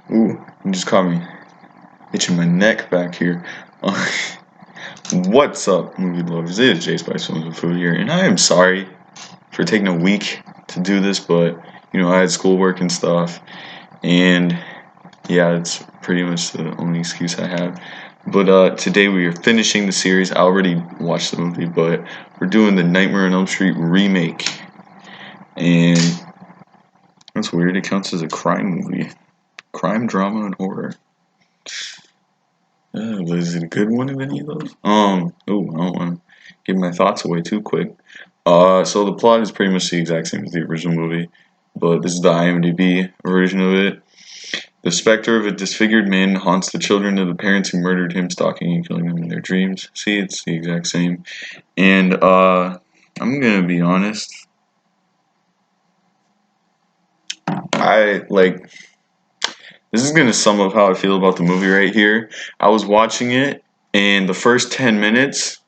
Ooh, you just caught me itching my neck back here. What's up, movie lovers? It is Jay Spice Films and Food here, and I am sorry for taking a week to do this, but I had schoolwork and stuff, and yeah, it's pretty much the only excuse I have. But today we are finishing the series. I already watched the movie, but we're doing the Nightmare on Elm Street remake, and that's weird. It counts as a crime movie, crime, drama, and horror. Was it a good one of any of those? I don't want to give my thoughts away too quick. So the plot is pretty much the exact same as the original movie, but this is the IMDb version of it. The specter of a disfigured man haunts the children of the parents who murdered him, stalking and killing them in their dreams. See, it's the exact same. And I'm gonna be honest. I like. This is gonna sum up how I feel about the movie right here. I was watching it, and the first 10 minutes,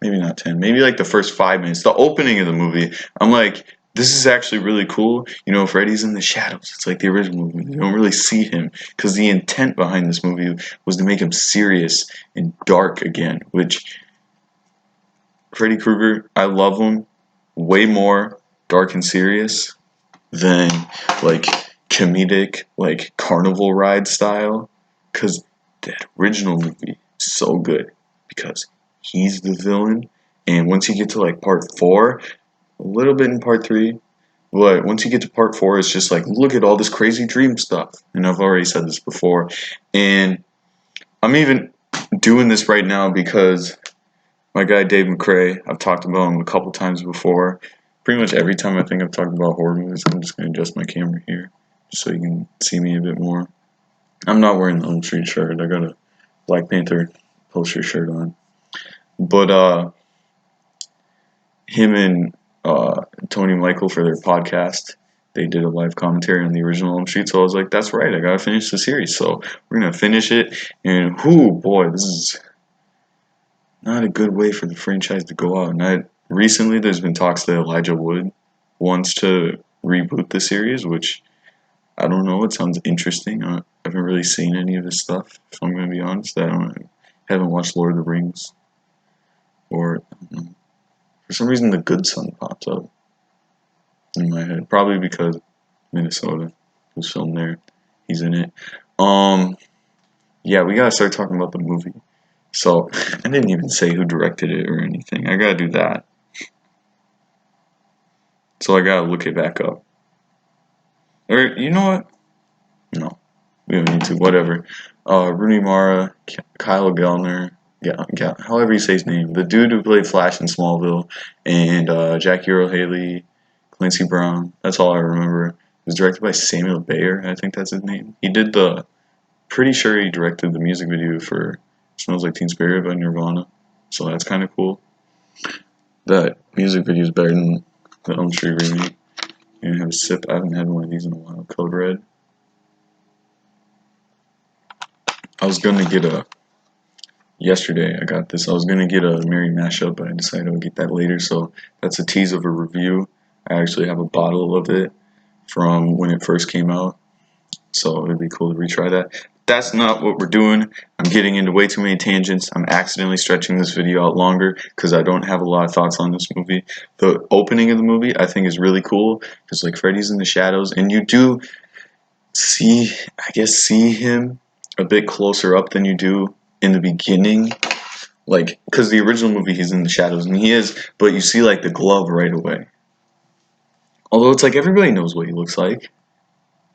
maybe not 10, maybe like the first 5 minutes, the opening of the movie, I'm like, this is actually really cool. Freddy's in the shadows. It's like the original movie. You don't really see him because the intent behind this movie was to make him serious and dark again, which Freddy Krueger, I love him way more dark and serious than like comedic, like carnival ride style. Because that original movie is so good because he's the villain. And once you get to like part four, a little bit in part three, but once you get to part four, it's just like, look at all this crazy dream stuff. And I've already said this before. And I'm even doing this right now because my guy Dave McCrae, I've talked about him a couple times before. Pretty much every time I think I've talked about horror movies, I'm just going to adjust my camera here just so you can see me a bit more. I'm not wearing the Elm Street shirt. I got a Black Panther poster shirt on. But him and Tony Michael for their podcast, they did a live commentary on the original Elm Street. So I was like, that's right, I got to finish the series. So we're going to finish it. And whoo, boy, this is not a good way for the franchise to go out. And recently, there's been talks that Elijah Wood wants to reboot the series, which I don't know. It sounds interesting. I haven't really seen any of his stuff. If I'm going to be honest, haven't watched Lord of the Rings, or for some reason, The Good Son pops up in my head. Probably because Minnesota was filmed there. He's in it. Yeah, we gotta start talking about the movie. So I didn't even say who directed it or anything. I gotta do that. So I gotta look it back up. Or you know what? No, we don't need to. Whatever. Rooney Mara, Kyle Gellner, however you say his name, the dude who played Flash in Smallville, and Jackie Earle Haley, Clancy Brown. That's all I remember. It was directed by Samuel Bayer. I think that's his name. He did Pretty sure he directed the music video for "Smells Like Teen Spirit" by Nirvana. So that's kind of cool. That music video is better than the Elm Street remake. You have a sip. I haven't had one of these in a while. Code Red. I was gonna get yesterday I got this. I was gonna get a Mary mashup, but I decided I'll get that later. So that's a tease of a review. I actually have a bottle of it from when it first came out. So it'd be cool to retry that. That's not what we're doing. I'm getting into way too many tangents. I'm accidentally stretching this video out longer because I don't have a lot of thoughts on this movie. The opening of the movie I think is really cool because like Freddy's in the shadows and you do see him a bit closer up than you do in the beginning. Like, because the original movie he's in the shadows and he is, but you see like the glove right away. Although it's like everybody knows what he looks like,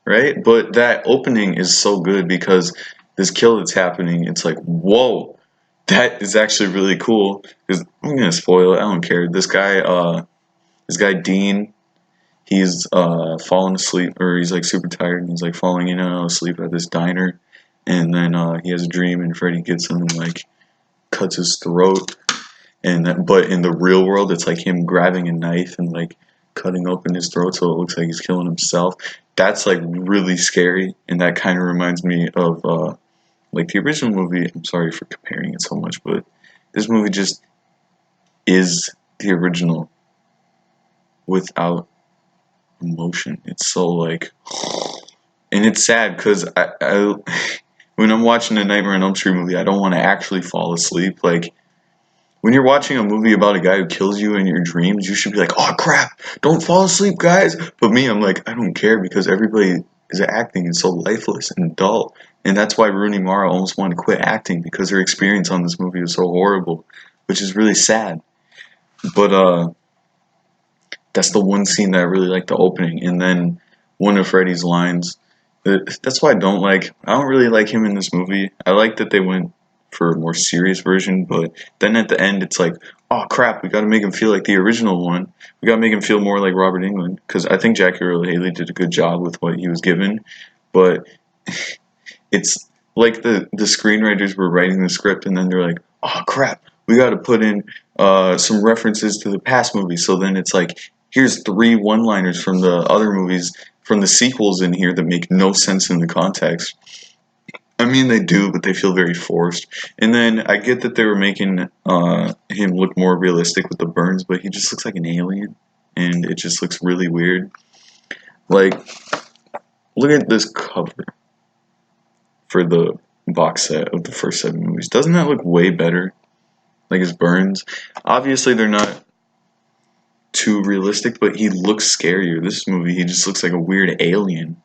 right? But that opening is so good because this kill that's happening, it's like, whoa, that is actually really cool. Because I'm gonna spoil it, I don't care. This guy Dean, he's falling asleep, or he's like super tired, and he's like falling in and out of sleep at this diner, and then he has a dream, and Freddy gets him and like cuts his throat, but in the real world, it's like him grabbing a knife and like cutting open his throat, so it looks like he's killing himself. That's like really scary, and that kind of reminds me of like the original movie. I'm sorry for comparing it so much, but this movie just is the original without emotion. It's so like And it's sad because when I'm watching a Nightmare on Elm Street movie, I don't want to actually fall asleep. Like when you're watching a movie about a guy who kills you in your dreams, you should be like, "Oh crap, don't fall asleep, guys." But me, I'm like, I don't care because everybody is acting is so lifeless and dull, and that's why Rooney Mara almost wanted to quit acting because her experience on this movie was so horrible, which is really sad. But that's the one scene that I really like, the opening, and then one of Freddy's lines. That's why I don't really like him in this movie. I like that they went for a more serious version, but then at the end, it's like, oh crap, we got to make him feel like the original one. We got to make him feel more like Robert Englund because I think Jackie Earle Haley did a good job with what he was given, but it's like the screenwriters were writing the script and then they're like, oh crap, we got to put in some references to the past movies. So then it's like, here's three one-liners from the other movies from the sequels in here that make no sense in the context. I mean, they do, but they feel very forced. And then I get that they were making him look more realistic with the burns, but he just looks like an alien, and it just looks really weird. Like, look at this cover for the box set of the first 7 movies. Doesn't that look way better? Like his burns. Obviously, they're not too realistic, but he looks scarier. This movie, he just looks like a weird alien.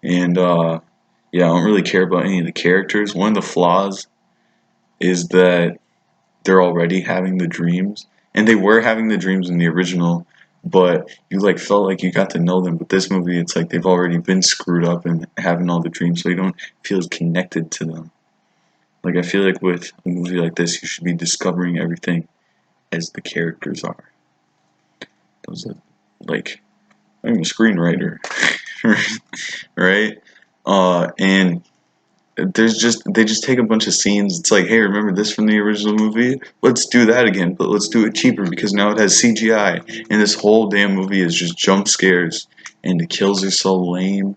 And yeah, I don't really care about any of the characters. One of the flaws is that they're already having the dreams, and they were having the dreams in the original, but you like felt like you got to know them. But this movie, it's like they've already been screwed up and having all the dreams, so you don't feel as connected to them. Like I feel like with a movie like this, you should be discovering everything as the characters are. Those are like I'm a screenwriter, right? And they just take a bunch of scenes. It's like, hey, remember this from the original movie? Let's do that again, but let's do it cheaper because now it has CGI. And this whole damn movie is just jump scares, and the kills are so lame.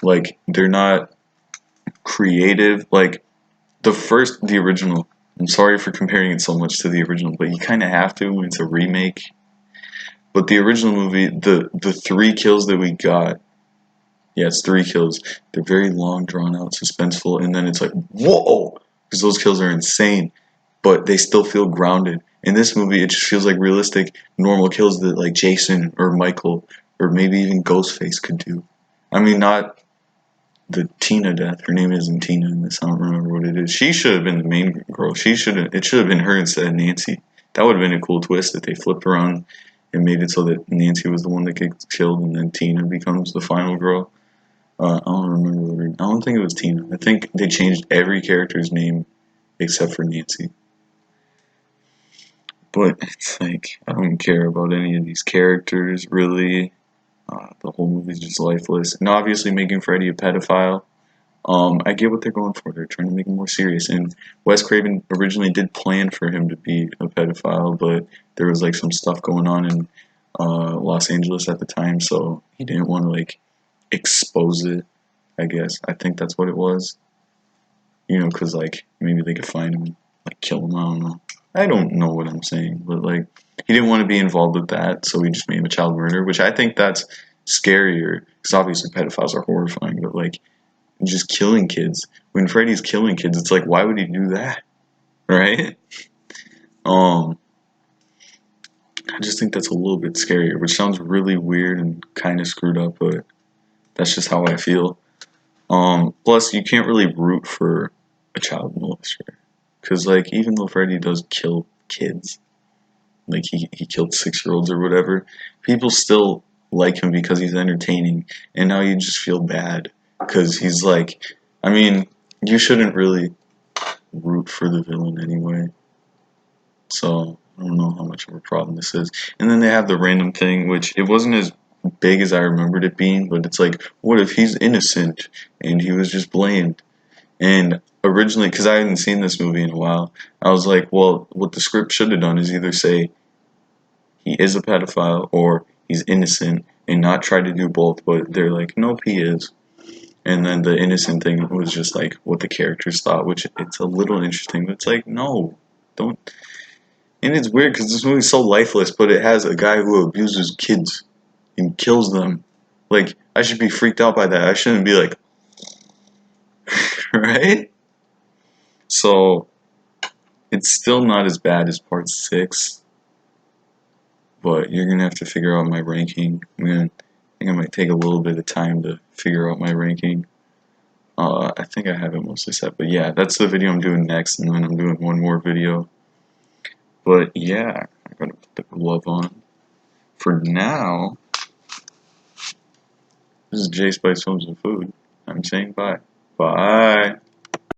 Like they're not creative. Like the original. I'm sorry for comparing it so much to the original, but you kind of have to when it's a remake. But the original movie, the three kills that we got, yeah, it's 3 kills. They're very long, drawn out, suspenseful, and then it's like, whoa, because those kills are insane, but they still feel grounded. In this movie, it just feels like realistic, normal kills that like Jason or Michael or maybe even Ghostface could do. I mean, not the Tina death. Her name isn't Tina in this. I don't remember what it is. She should have been the main girl. It should have been her instead of Nancy. That would have been a cool twist if they flipped around and made it so that Nancy was the one that gets killed and then Tina becomes the final girl. I don't remember. I don't think it was Tina. I think they changed every character's name except for Nancy. But it's like I don't care about any of these characters really. The whole movie's just lifeless. And obviously making Freddy a pedophile. I get what they're going for. They're trying to make him more serious. And Wes Craven originally did plan for him to be a pedophile, but there was like some stuff going on in Los Angeles at the time, so he didn't want to like expose it. I guess I think that's what it was. Because like maybe they could find him, like kill him. I don't know. I don't know what I'm saying, but like he didn't want to be involved with that, so he just made him a child murderer, which I think that's scarier. Because obviously pedophiles are horrifying, but like just killing kids. When Freddy's killing kids, it's like why would he do that, right? Um, I just think that's a little bit scarier, which sounds really weird and kind of screwed up, but that's just how I feel. Plus, you can't really root for a child molester. Because, like, even though Freddy does kill kids, like, he killed 6-year-olds or whatever, people still like him because he's entertaining. And now you just feel bad. Because he's like, I mean, you shouldn't really root for the villain anyway. So, I don't know how much of a problem this is. And then they have the random thing, which it wasn't as big as I remembered it being, but it's like, what if he's innocent and he was just blamed? And originally, because I hadn't seen this movie in a while, I was like, well, what the script should have done is either say he is a pedophile or he's innocent and not try to do both, but they're like, nope, he is. And then the innocent thing was just like what the characters thought, which it's a little interesting, but it's like, no, don't. And it's weird because this movie's so lifeless, but it has a guy who abuses kids and kills them. Like, I should be freaked out by that. I shouldn't be like, right? So, it's still not as bad as part 6, but you're gonna have to figure out my ranking. I think I might take a little bit of time to figure out my ranking. I think I have it mostly set, but yeah, that's the video I'm doing next, and then I'm doing one more video. But yeah, I gotta put the glove on. For now, this is Jay Spice Films and Food. I'm saying bye. Bye.